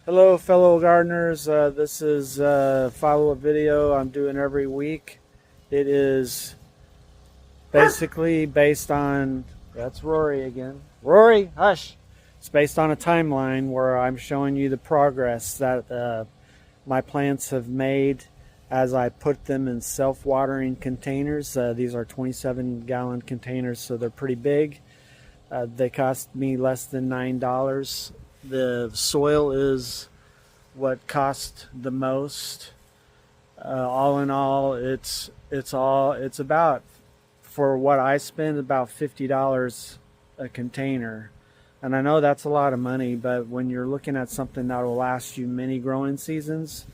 Hello, fellow gardeners. This is a follow-up video I'm doing every week. It is basically based on, that's Rory again. Rory, hush! It's based on a timeline where I'm showing you the progress that my plants have made as I put them in self-watering containers. These are 27-gallon containers, so they're pretty big. They cost me less than $9. The soil is what cost the most. All in all, it's about, for what I spend, about $50 a container. And I know that's a lot of money, but when you're looking at something that will last you many growing seasons,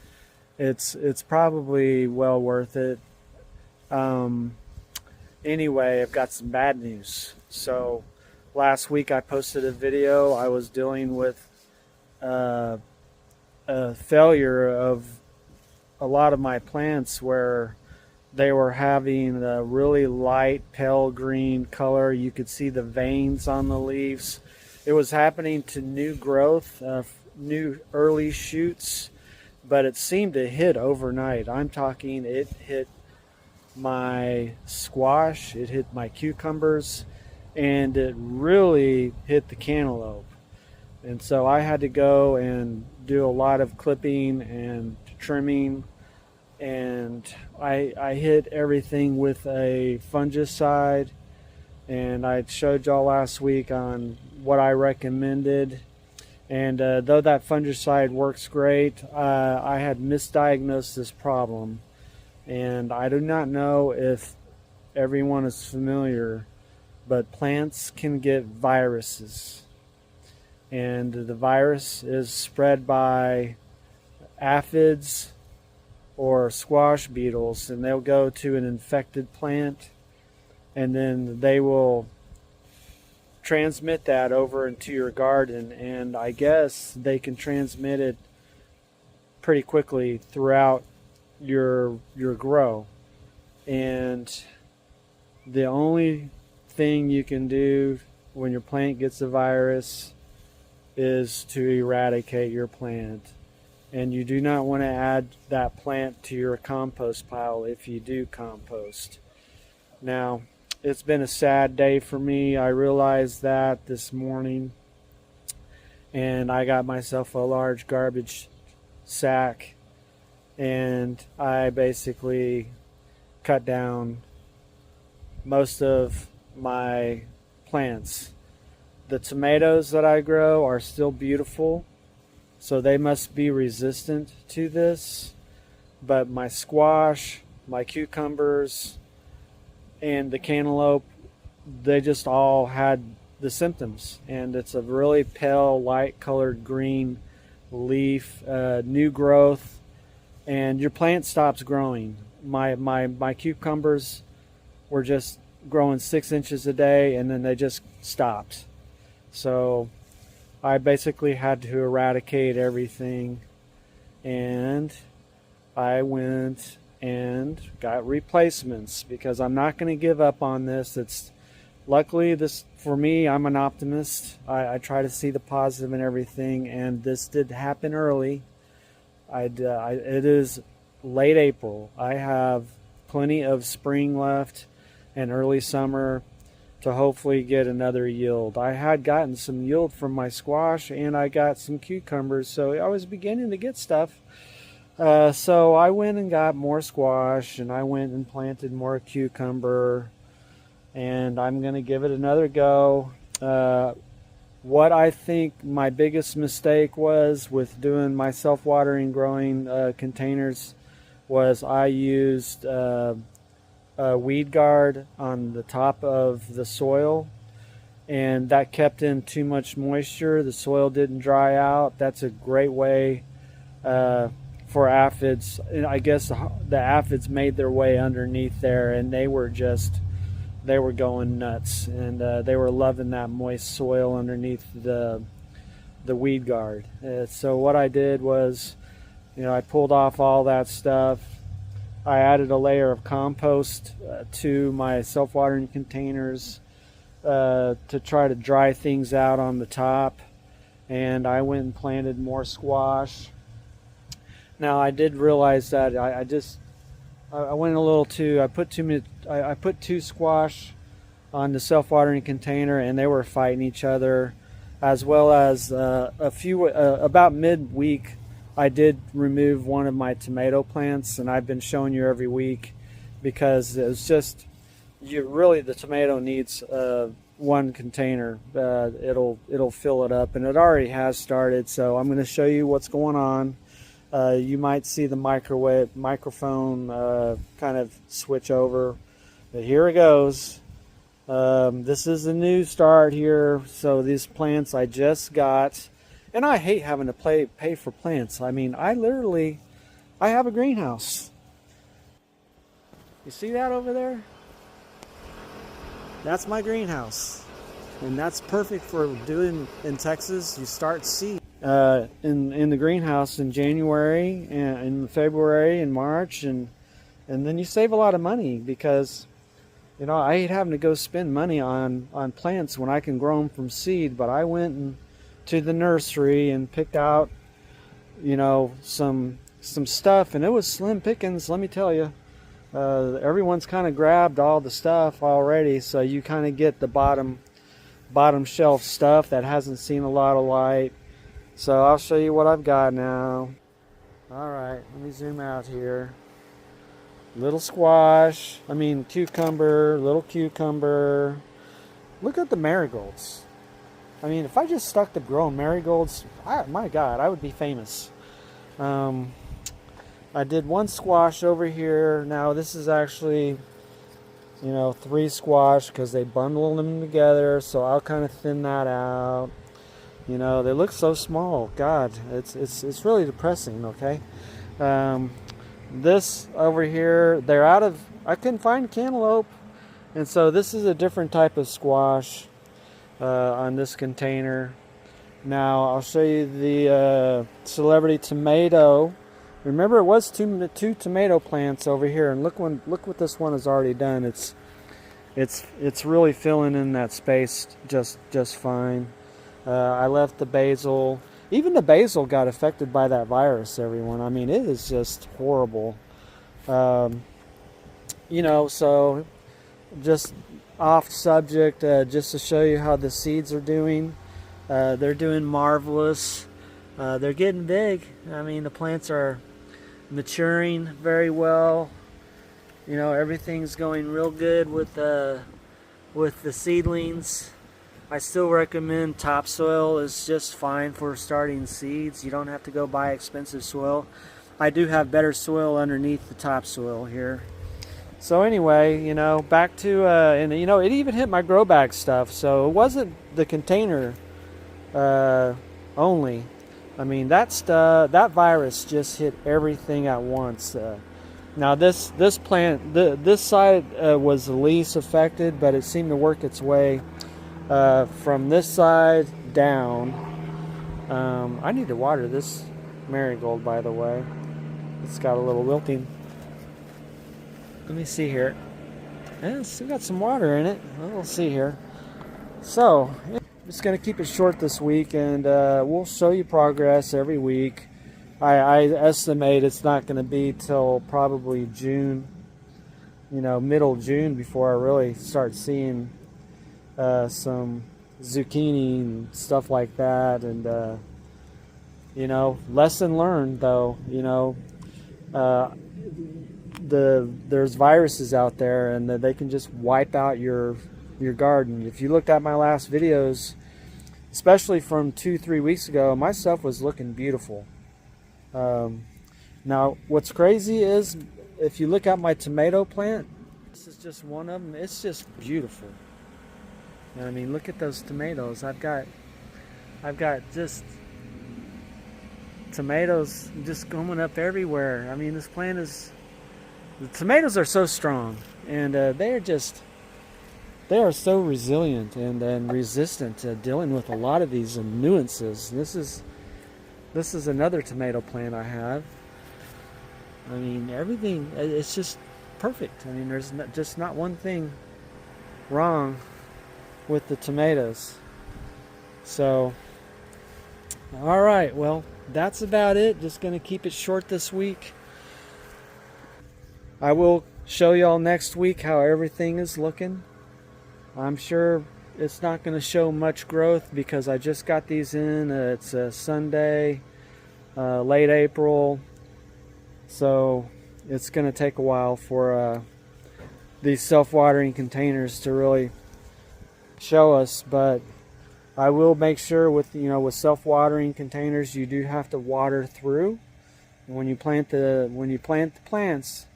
it's probably well worth it. Anyway, I've got some bad news. So last week I posted a video. I was dealing with a failure of a lot of my plants where they were having a really light pale green color. You could see the veins on the leaves. It was happening to new growth, new early shoots, but it seemed to hit overnight. I'm talking, it hit my squash, it hit my cucumbers, and it really hit the cantaloupe. And so I had to go and do a lot of clipping and trimming, and I hit everything with a fungicide, and I showed y'all last week on what I recommended. And though that fungicide works great, I had misdiagnosed this problem, and I do not know if everyone is familiar, but plants can get viruses. And the virus is spread by aphids or squash beetles, and they'll go to an infected plant, and then they will transmit that over into your garden. And I guess they can transmit it pretty quickly throughout your grow. And the only thing you can do when your plant gets a virus is to eradicate your plant. And you do not want to add that plant to your compost pile if you do compost. Now, it's been a sad day for me. I realized that this morning, and I got myself a large garbage sack, and I basically cut down most of my plants. The tomatoes that I grow are still beautiful, so they must be resistant to this. But my squash, my cucumbers, and the cantaloupe, they just all had the symptoms. And it's a really pale, light colored green leaf, new growth, and your plant stops growing. My cucumbers were just growing 6 inches a day, and then they just stopped. So I basically had to eradicate everything, and I went and got replacements because I'm not going to give up on this. It's luckily, this, for me, I'm an optimist. I try to see the positive in everything, and this did happen early. It is late April. I have plenty of spring left and early summer to hopefully get another yield. I had gotten some yield from my squash, and I got some cucumbers, so I was beginning to get stuff. So I went and got more squash, and I went and planted more cucumber, and I'm going to give it another go. What I think my biggest mistake was with doing my self-watering growing containers was I used weed guard on the top of the soil, and that kept in too much moisture. The soil didn't dry out. That's a great way for aphids. And I guess the aphids made their way underneath there, and they were going nuts, and they were loving that moist soil underneath the weed guard. So what I did was, I pulled off all that stuff. I added a layer of compost to my self-watering containers to try to dry things out on the top. and I went and planted more squash. Now I did realize that I went a little too. I put two squash on the self-watering container, and they were fighting each other, as well as about midweek I did remove one of my tomato plants, and I've been showing you every week because it's just the tomato needs one container. It'll fill it up, and it already has started. So I'm going to show you what's going on. You might see the microphone kind of switch over, but here it goes. This is a new start here. So these plants I just got, and I hate having to pay for plants. I mean, I have a greenhouse. You see that over there? That's my greenhouse, and that's perfect for doing in Texas. You start seed in the greenhouse in January and in February and March, and then you save a lot of money because I hate having to go spend money on plants when I can grow them from seed. But I went to the nursery and picked out some stuff, and it was slim pickings, let me tell you. Everyone's kind of grabbed all the stuff already, so you kind of get the bottom shelf stuff that hasn't seen a lot of light. So I'll show you what I've got now. Alright, let me zoom out here. Little squash, cucumber, little cucumber. Look at the marigolds. I mean, if I just stuck to growing marigolds, my God, I would be famous. I did one squash over here. Now this is actually, 3 squash because they bundle them together. So I'll kind of thin that out. They look so small. God, it's really depressing. Okay. This over here, I couldn't find cantaloupe, and so this is a different type of squash on this container. Now I'll show you the celebrity tomato. Remember, it was two tomato plants over here, and look what this one has already done. It's really filling in that space just fine. I left the basil. Even the basil got affected by that virus, everyone. I mean, it is just horrible. So just off subject, just to show you how the seeds are doing. They're doing marvelous. They're getting big. I mean, the plants are maturing very well. Everything's going real good with the seedlings. I still recommend topsoil is just fine for starting seeds. You don't have to go buy expensive soil. I do have better soil underneath the topsoil here. So anyway, back to and it even hit my grow bag stuff. So it wasn't the container only. I mean, that virus just hit everything at once. Now this plant, this side was the least affected, but it seemed to work its way from this side down. I need to water this marigold, by the way. It's got a little wilting. Let me see here. It's still got some water in it. We'll see here. So, I'm just going to keep it short this week, and we'll show you progress every week. I estimate it's not going to be till probably June, middle June, before I really start seeing some zucchini and stuff like that. And lesson learned, though. There's viruses out there, and they can just wipe out your garden. If you looked at my last videos, especially from 2-3 weeks ago, my stuff was looking beautiful. Now what's crazy is if you look at my tomato plant, this is just one of them. It's just beautiful. I mean, look at those tomatoes. I've got just tomatoes just going up everywhere. I mean, this plant the tomatoes are so strong, and they are so resilient and resistant to dealing with a lot of these nuances. This is another tomato plant I have. I mean, everything, it's just perfect. I mean, there's just not one thing wrong with the tomatoes. So All right, well, that's about it. Just going to keep it short this week. I will show y'all next week how everything is looking. I'm sure it's not going to show much growth because I just got these in. It's a Sunday, late April, so it's going to take a while for these self-watering containers to really show us. But I will make sure with self-watering containers, you do have to water through. And when you plant the plants,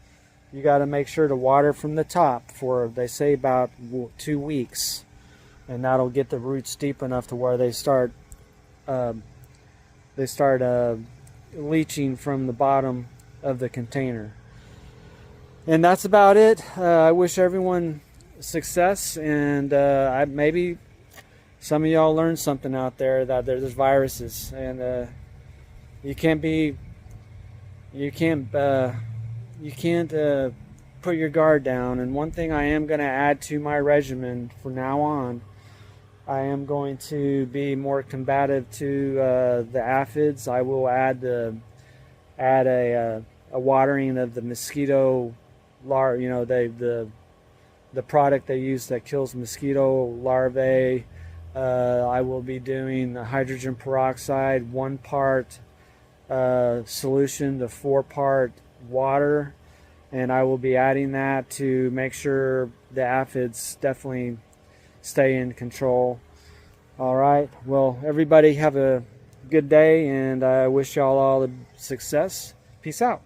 you got to make sure to water from the top for, they say, about 2 weeks, and that'll get the roots deep enough to where they start leaching from the bottom of the container. And that's about it. I wish everyone success, and maybe some of y'all learned something out there, that there's viruses, and you can't put your guard down. And one thing I am going to add to my regimen from now on, I am going to be more combative to the aphids. I will add a watering of the mosquito larvae, the product they use that kills mosquito larvae. I will be doing hydrogen peroxide, 1 part solution to 4 part water, and I will be adding that to make sure the aphids definitely stay in control. All right, well, everybody have a good day, and I wish y'all all the success. Peace out.